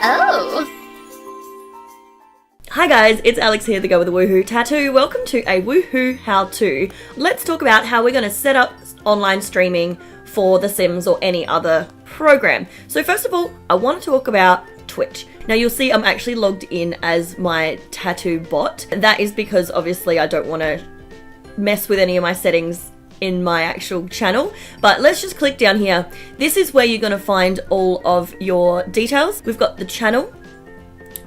Oh! Hi guys, it's Alex here, the girl with the woohoo tattoo. Welcome to a woohoo how-to. Let's talk about how we're going to set up online streaming for The Sims or any other program. So first of all, I want to talk about Twitch. Now you'll see I'm actually logged in as my tattoo bot. That is because obviously I don't want to mess with any of my settings in my actual channel, but let's just click down here. This is where you're going to find all of your details. We've got the channel,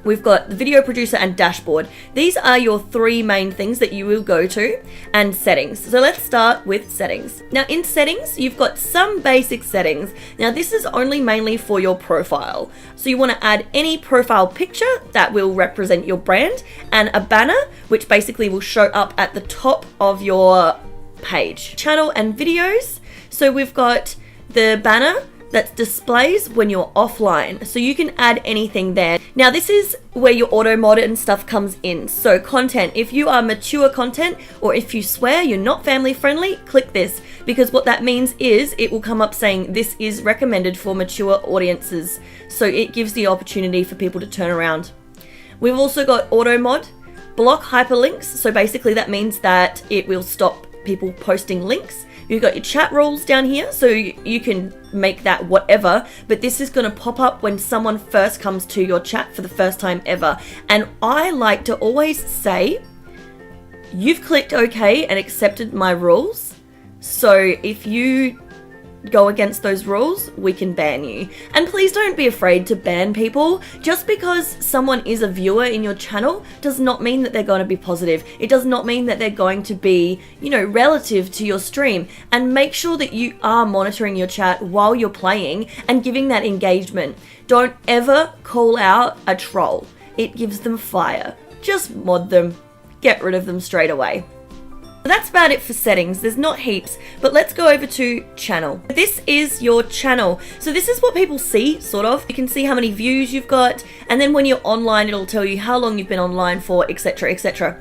we've got the video producer and dashboard. These are your three main things that you will go to, and settings. So let's start with settings. Now in settings, you've got some basic settings. Now this is only mainly for your profile. So you want to add any profile picture that will represent your brand and a banner, which basically will show up at the top of your page. Channel and videos. So we've got the banner that displays when you're offline, so you can add anything there. Now this is where your auto mod and stuff comes in. So content, if you are mature content or if you swear you're not family friendly, click this, because what that means is it will come up saying this is recommended for mature audiences, so it gives the opportunity for people to turn around. We've also got auto mod, block hyperlinks, so basically that means that it will stop people posting links. You've got your chat rules down here, so you can make that whatever, but this is going to pop up when someone first comes to your chat for the first time ever. And I like to always say, you've clicked OK and accepted my rules, so if you go against those rules, we can ban you. And please don't be afraid to ban people. Just because someone is a viewer in your channel does not mean that they're going to be positive. It does not mean that they're going to be, relative to your stream. And make sure that you are monitoring your chat while you're playing and giving that engagement. Don't ever call out a troll. It gives them fire. Just mod them. Get rid of them straight away. That's about it for settings. There's not heaps, but let's go over to channel. This is your channel. So this is what people see, sort of. You can see how many views you've got, and then when you're online, it'll tell you how long you've been online for, etc, etc.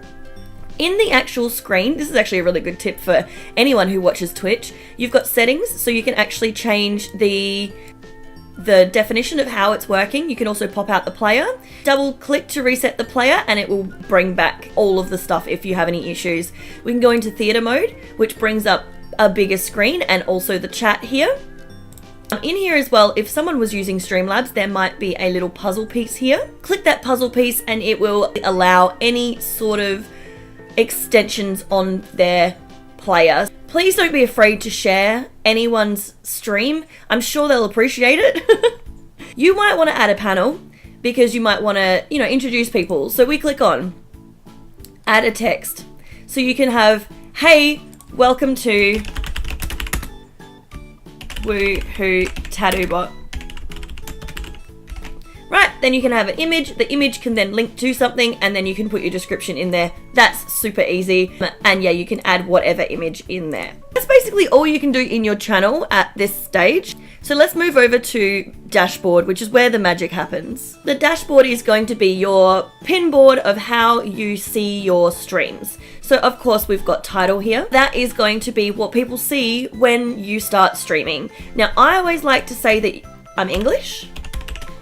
In the actual screen, this is actually a really good tip for anyone who watches Twitch. You've got settings, so you can actually change the definition of how it's working. You can also pop out the player, double click to reset the player, and it will bring back all of the stuff if you have any issues. We can go into theater mode, which brings up a bigger screen and also the chat here. In here as well, if someone was using Streamlabs, there might be a little puzzle piece here. Click that puzzle piece and it will allow any sort of extensions on their player. Please don't be afraid to share anyone's stream. I'm sure they'll appreciate it. You might want to add a panel because you might want to, introduce people. So we click on add a text. So you can have, hey, welcome to Woohoo Tattoo Bot. Right, then you can have an image. The image can then link to something, and then you can put your description in there. That's super easy. And yeah, you can add whatever image in there. That's basically all you can do in your channel at this stage. So let's move over to dashboard, which is where the magic happens. The dashboard is going to be your pinboard of how you see your streams. So of course we've got title here. That is going to be what people see when you start streaming. Now I always like to say that I'm English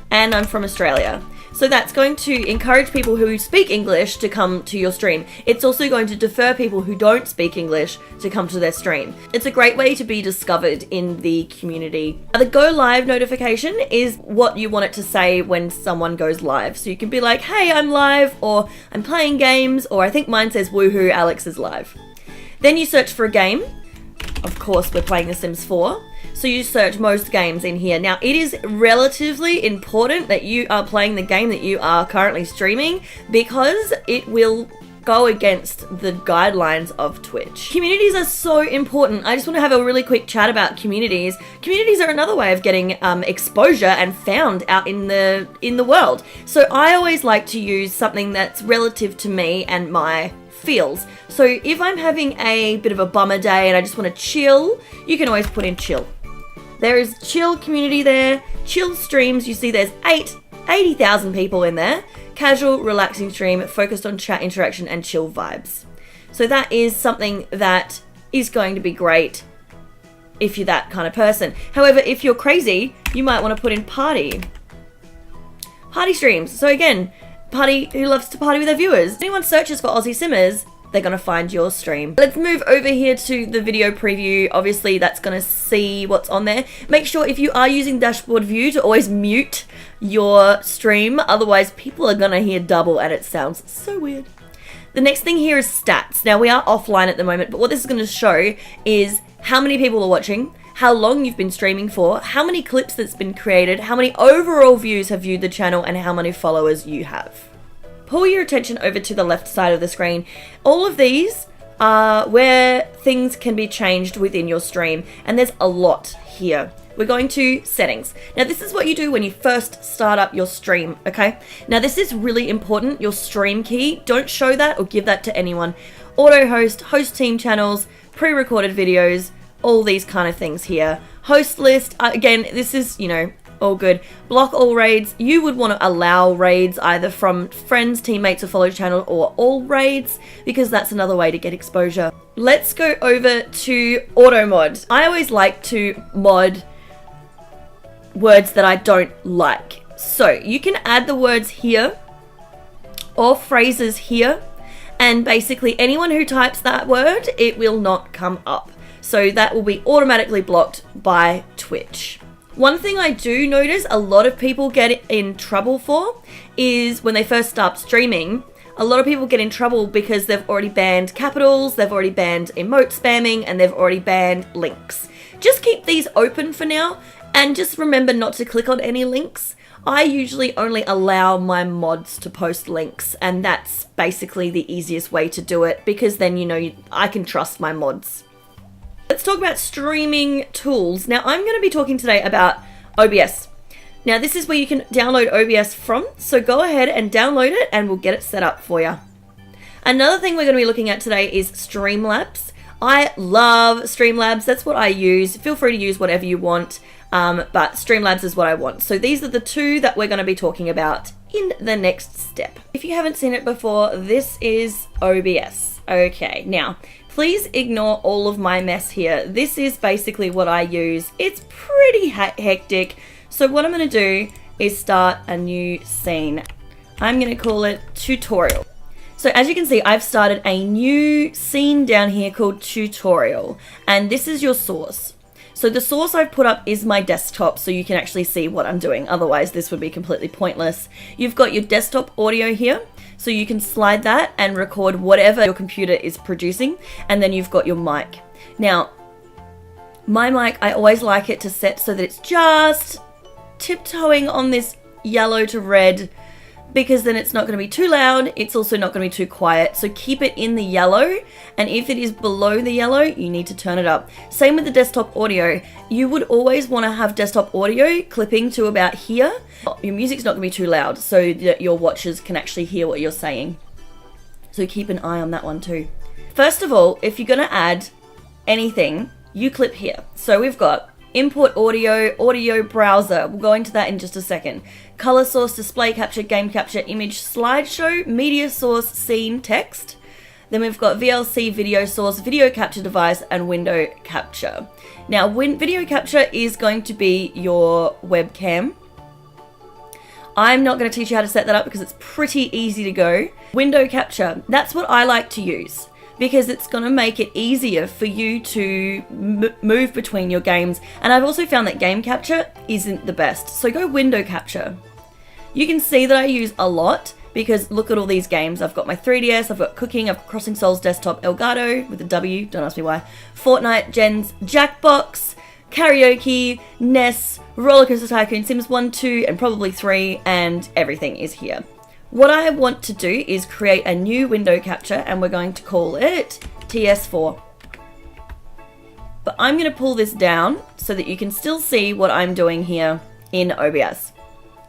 and I'm from Australia. So that's going to encourage people who speak English to come to your stream. It's also going to defer people who don't speak English to come to their stream. It's a great way to be discovered in the community. The go live notification is what you want it to say when someone goes live. So you can be like, hey, I'm live, or I'm playing games, or I think mine says woohoo, Alex is live. Then you search for a game. Of course, we're playing The Sims 4. So you search most games in here. Now, it is relatively important that you are playing the game that you are currently streaming, because it will go against the guidelines of Twitch. Communities are so important. I just want to have a really quick chat about communities. Communities are another way of getting exposure and found out in the world. So I always like to use something that's relative to me and my feels. So if I'm having a bit of a bummer day and I just want to chill, you can always put in chill. There is chill community there, chill streams. You see there's 80,000 people in there. Casual, relaxing stream focused on chat interaction and chill vibes. So that is something that is going to be great if you're that kind of person. However, if you're crazy, you might want to put in party. party streams. So again, party who loves to party with their viewers. If anyone searches for Aussie Simmers, they're going to find your stream. Let's move over here to the video preview. Obviously, that's going to see what's on there. Make sure if you are using dashboard view to always mute your stream. Otherwise, people are going to hear double and it sounds so weird. The next thing here is stats. Now, we are offline at the moment, but what this is going to show is how many people are watching, how long you've been streaming for, how many clips that's been created, how many overall views have viewed the channel, and how many followers you have. Pull your attention over to the left side of the screen. All of these are where things can be changed within your stream, and there's a lot here. We're going to settings. Now, this is what you do when you first start up your stream, okay? Now, this is really important, your stream key. Don't show that or give that to anyone. Auto host, host team channels, pre-recorded videos, all these kind of things here. Host list, again, this is, you know, all good. Block all raids. You would want to allow raids either from friends, teammates, or follow channel, or all raids, because that's another way to get exposure. Let's go over to auto mod. I always like to mod words that I don't like. So you can add the words here or phrases here, and basically anyone who types that word, it will not come up. So that will be automatically blocked by Twitch. One thing I do notice a lot of people get in trouble for is when they first start streaming, a lot of people get in trouble because they've already banned capitals, they've already banned emote spamming, and they've already banned links. Just keep these open for now, and just remember not to click on any links. I usually only allow my mods to post links, and that's basically the easiest way to do it, because then you know I can trust my mods. Let's talk about streaming tools. Now, I'm going to be talking today about OBS. Now, this is where you can download OBS from, so go ahead and download it and we'll get it set up for you. Another thing we're going to be looking at today is Streamlabs. I love Streamlabs. That's what I use. Feel free to use whatever you want, but Streamlabs is what I want. So these are the two that we're going to be talking about in the next step. If you haven't seen it before, this is OBS. Okay, now, please ignore all of my mess here. This is basically what I use. It's pretty hectic. So what I'm going to do is start a new scene. I'm going to call it tutorial. So as you can see, I've started a new scene down here called tutorial. And this is your source. So the source I've put up is my desktop, so you can actually see what I'm doing. Otherwise, this would be completely pointless. You've got your desktop audio here. So you can slide that and record whatever your computer is producing. And then you've got your mic. Now, my mic, I always like it to set so that it's just tiptoeing on this yellow to red, because then it's not going to be too loud. It's also not going to be too quiet. So keep it in the yellow. And if it is below the yellow, you need to turn it up. Same with the desktop audio. You would always want to have desktop audio clipping to about here. Your music's not going to be too loud so that your watchers can actually hear what you're saying. So keep an eye on that one too. First of all, if you're going to add anything, you clip here. So we've got import audio, audio browser. We'll go into that in just a second. Color source, display capture, game capture, image, slideshow, media source, scene, text. Then we've got VLC, video source, video capture device, and window capture. Now, video capture is going to be your webcam. I'm not going to teach you how to set that up because it's pretty easy to go. Window capture, that's what I like to use, because it's going to make it easier for you to move between your games. And I've also found that game capture isn't the best. So go window capture. You can see that I use a lot because look at all these games. I've got my 3DS, I've got Cooking, I've got Crossing Souls Desktop, Elgato with a W, don't ask me why, Fortnite, Gens, Jackbox, Karaoke, NES, Rollercoaster Tycoon, Sims 1, 2, and probably 3, and everything is here. What I want to do is create a new window capture, and we're going to call it TS4. But I'm going to pull this down so that you can still see what I'm doing here in OBS.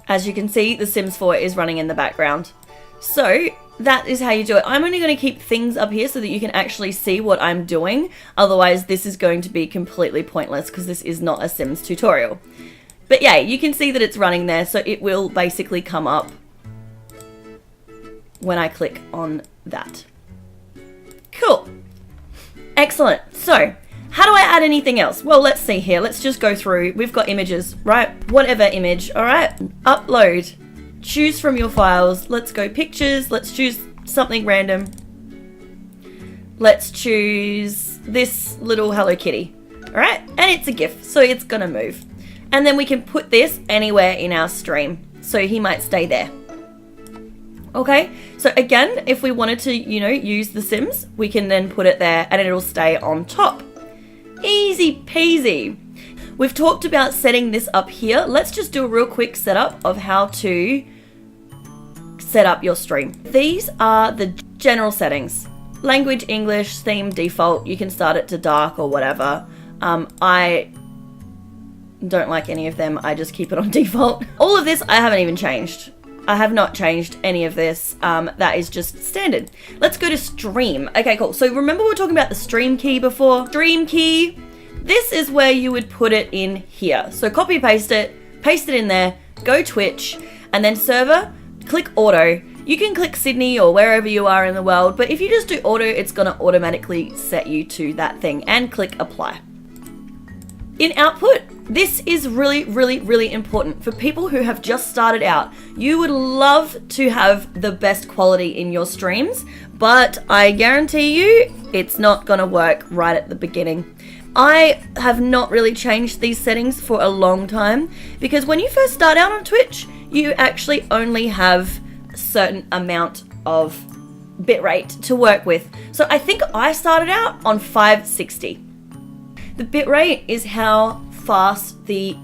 As you can see, The Sims 4 is running in the background. So that is how you do it. I'm only going to keep things up here so that you can actually see what I'm doing. Otherwise, this is going to be completely pointless because this is not a Sims tutorial. But yeah, you can see that it's running there, so it will basically come up when I click on that. Cool. Excellent. So, how do I add anything else? Well, let's see here. Let's just go through. We've got images, right? Whatever image, all right? Upload. choose from your files. Let's go pictures. Let's choose something random. Let's choose this little Hello Kitty. All right, and it's a GIF, so it's gonna move. And then we can put this anywhere in our stream, so he might stay there. Okay, so again, if we wanted to, you know, use The Sims, we can then put it there and it'll stay on top. Easy peasy. We've talked about setting this up here. Let's just do a real quick setup of how to set up your stream. These are the general settings. Language, English, theme, default. You can start it to dark or whatever. I don't like any of them. I just keep it on default. All of this I haven't even changed. I have not changed any of this. That is just standard. Let's go to stream. Okay, cool. So remember we were talking about the stream key before? Stream key. This is where you would put it in here. So copy paste it in there, go Twitch, and then server, click auto. You can click Sydney or wherever you are in the world, but if you just do auto, it's gonna automatically set you to that thing, and click apply. In output, this is really, really, really important for people who have just started out. You would love to have the best quality in your streams, but I guarantee you it's not gonna work right at the beginning. I have not really changed these settings for a long time, because when you first start out on Twitch, you actually only have a certain amount of bitrate to work with. So I think I started out on 560. The bitrate is how fast the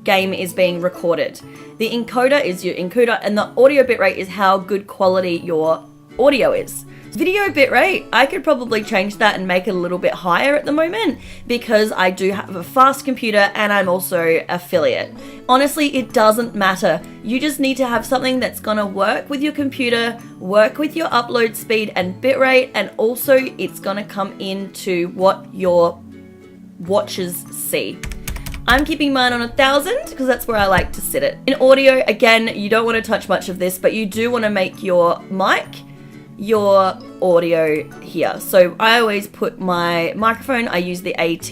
game is being recorded. The encoder is your encoder, and the audio bitrate is how good quality your audio is. Video bitrate, I could probably change that and make it a little bit higher at the moment, because I do have a fast computer and I'm also affiliate. Honestly, it doesn't matter. You just need to have something that's gonna work with your computer, work with your upload speed and bitrate, and also it's gonna come into what your watchers see. I'm keeping mine on 1000 because that's where I like to sit it. In audio, again, you don't want to touch much of this, but you do want to make your mic your audio here. So I always put my microphone, I use the AT,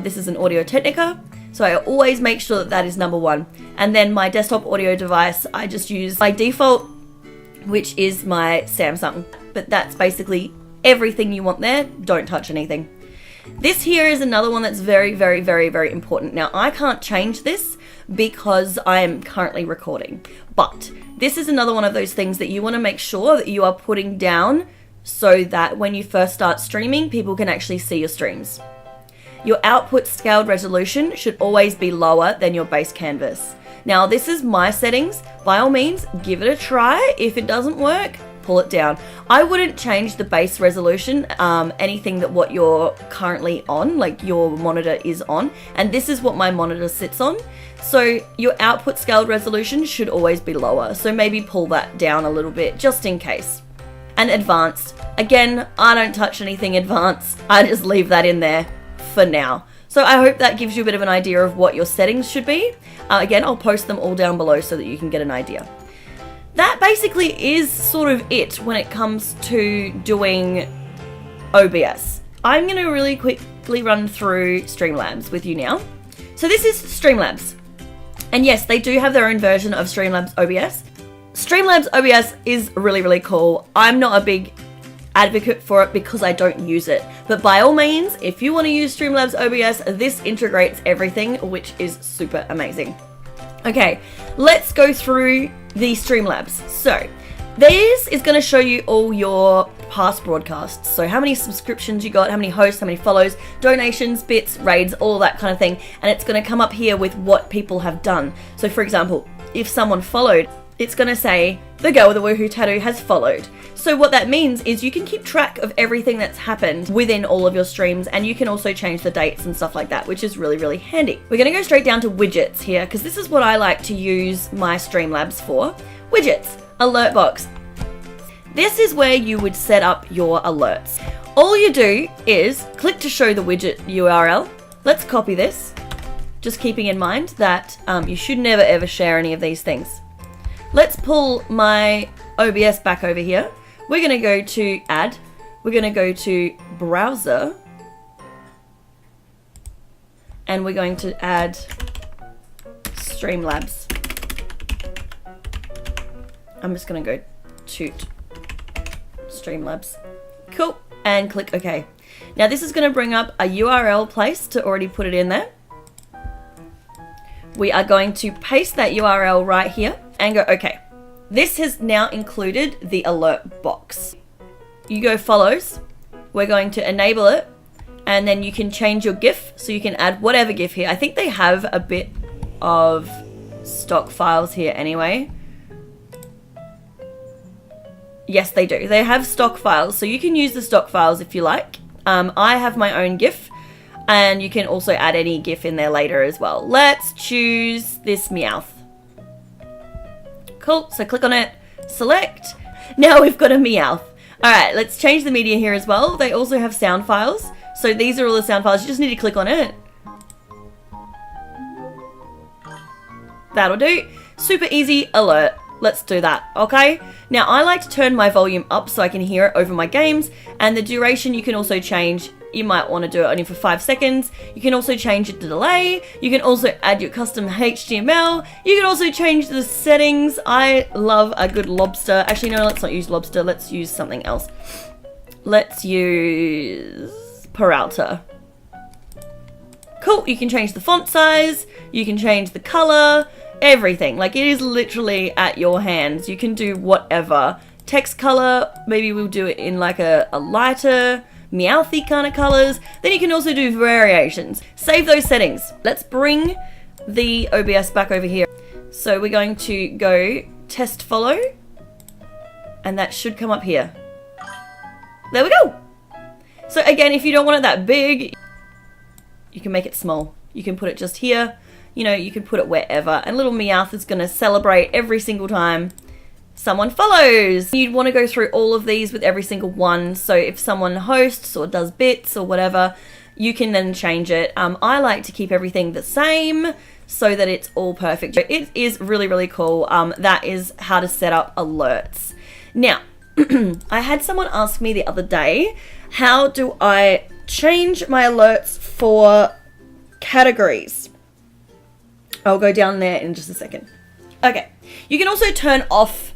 this is an Audio Technica, so I always make sure that that is number one. And then my desktop audio device, I just use by default, which is my Samsung. But that's basically everything you want there. Don't touch anything. This here is another one that's very, very, very, very important. Now, I can't change this because I am currently recording, but this is another one of those things that you want to make sure that you are putting down so that when you first start streaming, people can actually see your streams. Your output scaled resolution should always be lower than your base canvas. Now, this is my settings. By all means, give it a try. If it doesn't work, pull it down. I wouldn't change the base resolution, anything that what you're currently on, like your monitor is on, and this is what my monitor sits on. So your output scaled resolution should always be lower, so maybe pull that down a little bit just in case. And advanced, again, I don't touch anything advanced, I just leave that in there for now. So I hope that gives you a bit of an idea of what your settings should be. Again, I'll post them all down below so that you can get an idea. That basically is sort of it when it comes to doing OBS. I'm going to really quickly run through Streamlabs with you now. So this is Streamlabs. And yes, they do have their own version of Streamlabs OBS. Streamlabs OBS is really, really cool. I'm not a big advocate for it because I don't use it. But by all means, if you want to use Streamlabs OBS, this integrates everything, which is super amazing. Okay, let's go through the Streamlabs. So this is going to show you all your past broadcasts. So how many subscriptions you got, how many hosts, how many follows, donations, bits, raids, all that kind of thing. And it's going to come up here with what people have done. So for example, if someone followed, it's going to say, the girl with the woohoo tattoo has followed. So what that means is you can keep track of everything that's happened within all of your streams, and you can also change the dates and stuff like that, which is really, really handy. We're going to go straight down to widgets here, because this is what I like to use my Streamlabs for. Widgets, alert box. This is where you would set up your alerts. All you do is click to show the widget URL. Let's copy this, just keeping in mind that you should never ever share any of these things. Let's pull my OBS back over here. We're going to go to add. We're going to go to browser. And we're going to add Streamlabs. I'm just gonna go toot Streamlabs. Cool, and click OK. Now this is gonna bring up a URL place to already put it in there. We are going to paste that URL right here and go OK. This has now included the alert box. You go follows, we're going to enable it, and then you can change your GIF, so you can add whatever GIF here. I think they have a bit of stock files here anyway. Yes, they do. They have stock files, so you can use the stock files if you like. I have my own GIF, and you can also add any GIF in there later as well. Let's choose this Meowth. Cool, so click on it, select. Now we've got a Meowth. All right, let's change the media here as well. They also have sound files. So these are all the sound files. You just need to click on it. That'll do. Super easy alert. Let's do that, okay? Now I like to turn my volume up so I can hear it over my games, and the duration you can also change. You might want to do it only for 5 seconds. You can also change it to delay. You can also add your custom HTML. You can also change the settings. I love a good lobster. Actually, no, let's not use lobster. Let's use something else. Let's use Peralta. Cool, you can change the font size. You can change the color. Everything. Like, it is literally at your hands. You can do whatever. Text color, maybe we'll do it in like a lighter, meowthy kind of colors. Then you can also do variations. Save those settings. Let's bring the OBS back over here. So we're going to go test follow, and that should come up here. There we go. So again, if you don't want it that big, you can make it small. You can put it just here. You know, you can put it wherever. And little Meowth is going to celebrate every single time someone follows. You'd want to go through all of these with every single one. So if someone hosts or does bits or whatever, you can then change it. I like to keep everything the same so that it's all perfect. It is really, really cool. That is how to set up alerts. Now, I had someone ask me the other day, how do I change my alerts for categories? I'll go down there in just a second. Okay, you can also turn off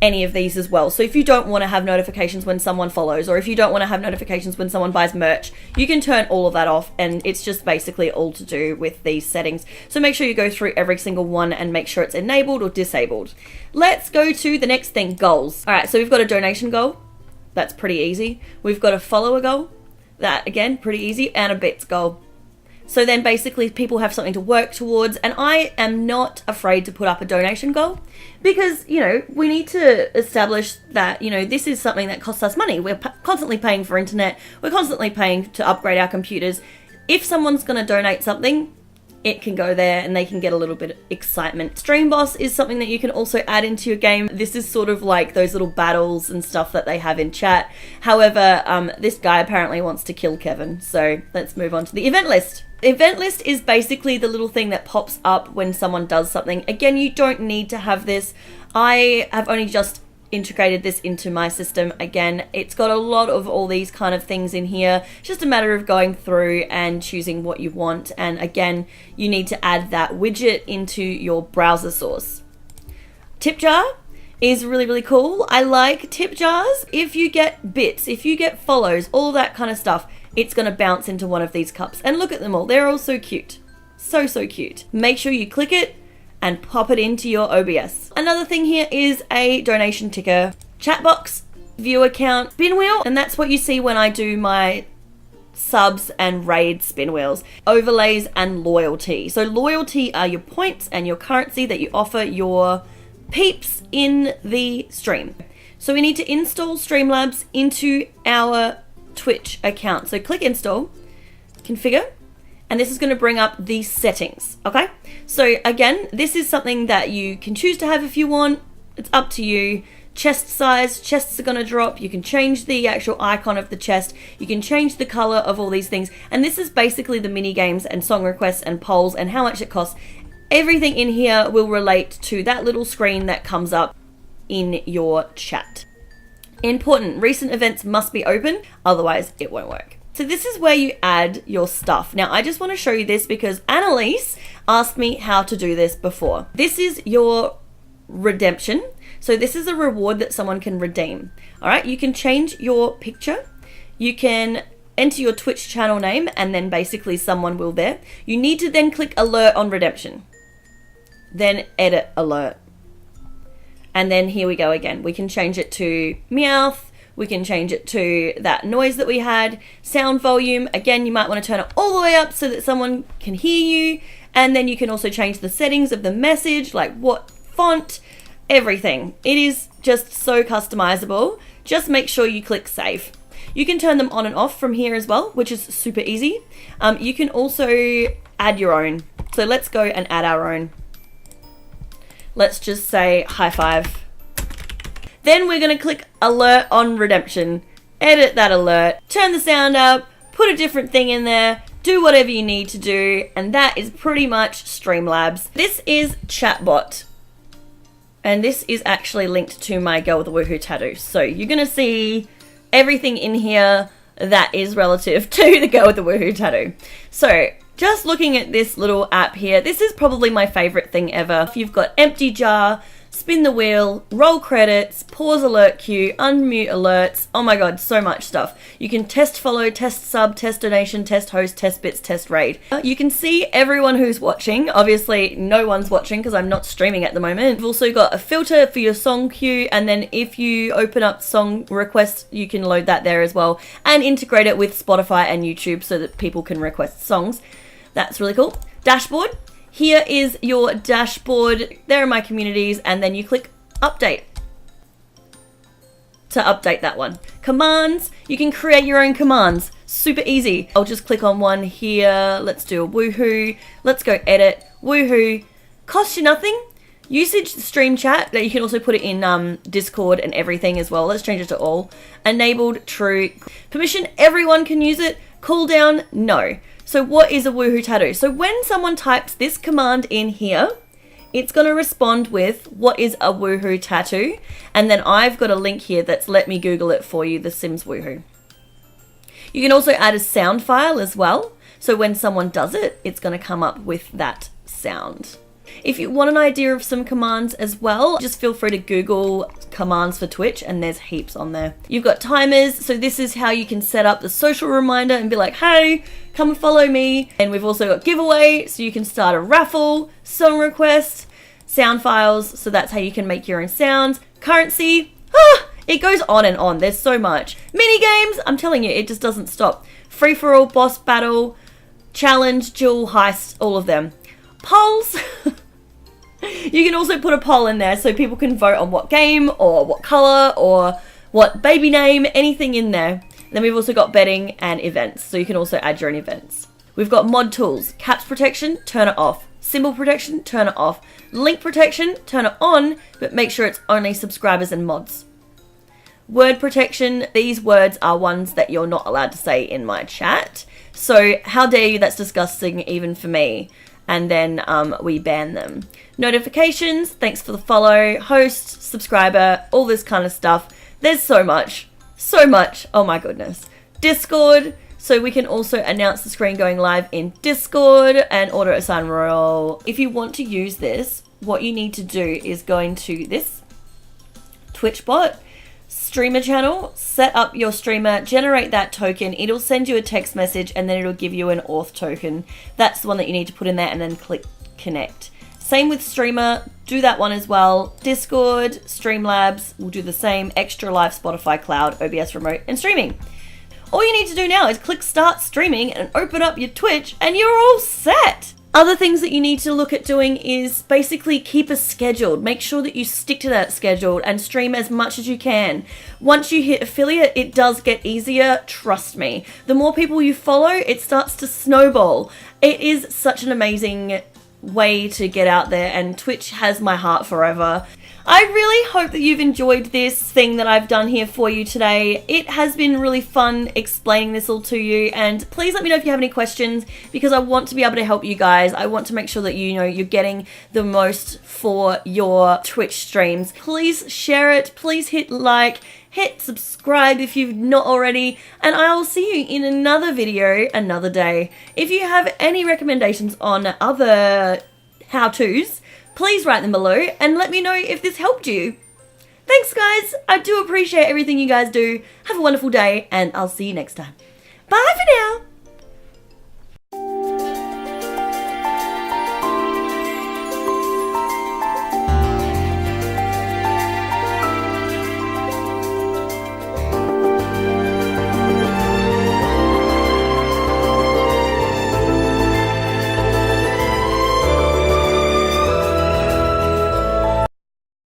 any of these as well. So if you don't want to have notifications when someone follows, or if you don't want to have notifications when someone buys merch, you can turn all of that off, and it's just basically all to do with these settings. So make sure you go through every single one and make sure it's enabled or disabled. Let's go to the next thing, goals. All right, so we've got a donation goal. That's pretty easy. We've got a follower goal. That, again, pretty easy. And a bits goal. So then basically people have something to work towards, and I am not afraid to put up a donation goal because, you know, we need to establish that, you know, this is something that costs us money. We're constantly paying for internet. We're constantly paying to upgrade our computers. If someone's going to donate something, it can go there and they can get a little bit of excitement. Stream Boss is something that you can also add into your game. This is sort of like those little battles and stuff that they have in chat. However, this guy apparently wants to kill Kevin. So let's move on to the event list. Event list is basically the little thing that pops up when someone does something. Again, you don't need to have this. I have only just integrated this into my system. Again, it's got a lot of all these kind of things in here. It's just a matter of going through and choosing what you want. And again, you need to add that widget into your browser source. Tip jar is really, really cool. I like tip jars. If you get bits, if you get follows, all that kind of stuff, it's going to bounce into one of these cups. And look at them all. They're all so cute. So, so cute. Make sure you click it and pop it into your OBS. Another thing here is a donation ticker, chat box, view account, spin wheel, and that's what you see when I do my subs and raid spin wheels. Overlays and loyalty. So loyalty are your points and your currency that you offer your peeps in the stream. So we need to install Streamlabs into our Twitch account. So click install, configure, and this is going to bring up the settings. Okay, so again, this is something that you can choose to have if you want. It's up to you. Chest size, chests are going to drop. You can change the actual icon of the chest. You can change the color of all these things. And this is basically the mini games and song requests and polls and how much it costs. Everything in here will relate to that little screen that comes up in your chat. Important, recent events must be open, otherwise it won't work. So this is where you add your stuff. Now I just want to show you this because Annalise asked me how to do this before. This is your redemption. So this is a reward that someone can redeem. All right, you can change your picture. You can enter your Twitch channel name, and then basically someone will there. You need to then click alert on redemption. Then edit alert. And then here we go again. We can change it to Meowth. We can change it to that noise that we had. Sound volume. Again, you might want to turn it all the way up so that someone can hear you. And then you can also change the settings of the message, like what font, everything. It is just so customizable. Just make sure you click save. You can turn them on and off from here as well, which is super easy. You can also add your own. So let's go and add our own. Let's just say high five. Then we're going to click alert on redemption. Edit that alert. Turn the sound up. Put a different thing in there. Do whatever you need to do. And that is pretty much Streamlabs. This is Chatbot. And this is actually linked to my Girl with the Woohoo tattoo. So you're going to see everything in here that is relative to the Girl with the Woohoo tattoo. So just looking at this little app here, this is probably my favorite thing ever. You've got empty jar, spin the wheel, roll credits, pause alert queue, unmute alerts. Oh my god, so much stuff. You can test follow, test sub, test donation, test host, test bits, test raid. You can see everyone who's watching. Obviously, no one's watching because I'm not streaming at the moment. You've also got a filter for your song queue, and then if you open up song requests, you can load that there as well and integrate it with Spotify and YouTube so that people can request songs. That's really cool. Dashboard. Here is your dashboard. There are my communities, and then you click update to update that one. Commands. You can create your own commands. Super easy. I'll just click on one here. Let's do a woohoo. Let's go edit. Woohoo. Costs you nothing. Usage stream chat. That you can also put it in Discord and everything as well. Let's change it to all. Enabled true. Permission. Everyone can use it. Cooldown. No. So what is a woohoo tattoo? So when someone types this command in here, it's going to respond with what is a woohoo tattoo. And then I've got a link here that's let me Google it for you, the Sims Woohoo. You can also add a sound file as well. So when someone does it, it's going to come up with that sound. If you want an idea of some commands as well, just feel free to Google commands for Twitch, and there's heaps on there. You've got timers, so this is how you can set up the social reminder and be like, hey, come and follow me. And we've also got giveaway, so you can start a raffle, song request, sound files, so that's how you can make your own sounds. Currency, it goes on and on. There's so much. Mini games, I'm telling you, it just doesn't stop. Free for all, boss battle, challenge, jewel heist, all of them. Polls. You can also put a poll in there so people can vote on what game or what color or what baby name, anything in there. And then we've also got betting and events, so you can also add your own events. We've got mod tools, caps protection, turn it off. Symbol protection, turn it off. Link protection, turn it on, but make sure it's only subscribers and mods. Word protection, these words are ones that you're not allowed to say in my chat. So how dare you, that's disgusting even for me. And then we ban them. Notifications, thanks for the follow, host, subscriber, all this kind of stuff. There's so much, oh my goodness. Discord, so we can also announce the screen going live in Discord and auto assign role. If you want to use this, what you need to do is go into this Twitch bot, streamer channel, set up your streamer, generate that token. It'll send you a text message and then it'll give you an auth token. That's the one that you need to put in there and then click connect. Same with streamer, do that one as well. Discord, Streamlabs, we'll do the same. Extra Live, Spotify Cloud, OBS Remote, and streaming. All you need to do now is click start streaming and open up your Twitch and you're all set. Other things that you need to look at doing is basically keep a schedule. Make sure that you stick to that schedule and stream as much as you can. Once you hit affiliate, it does get easier, trust me. The more people you follow, it starts to snowball. It is such an amazing way to get out there, and Twitch has my heart forever. I really hope that you've enjoyed this thing that I've done here for you today. It has been really fun explaining this all to you, and please let me know if you have any questions because I want to be able to help you guys. I want to make sure that you know you're getting the most for your Twitch streams. Please share it, please hit like, hit subscribe if you've not already, and I will see you in another video another day. If you have any recommendations on other how-tos, please write them below and let me know if this helped you. Thanks, guys. I do appreciate everything you guys do. Have a wonderful day, and I'll see you next time. Bye for now.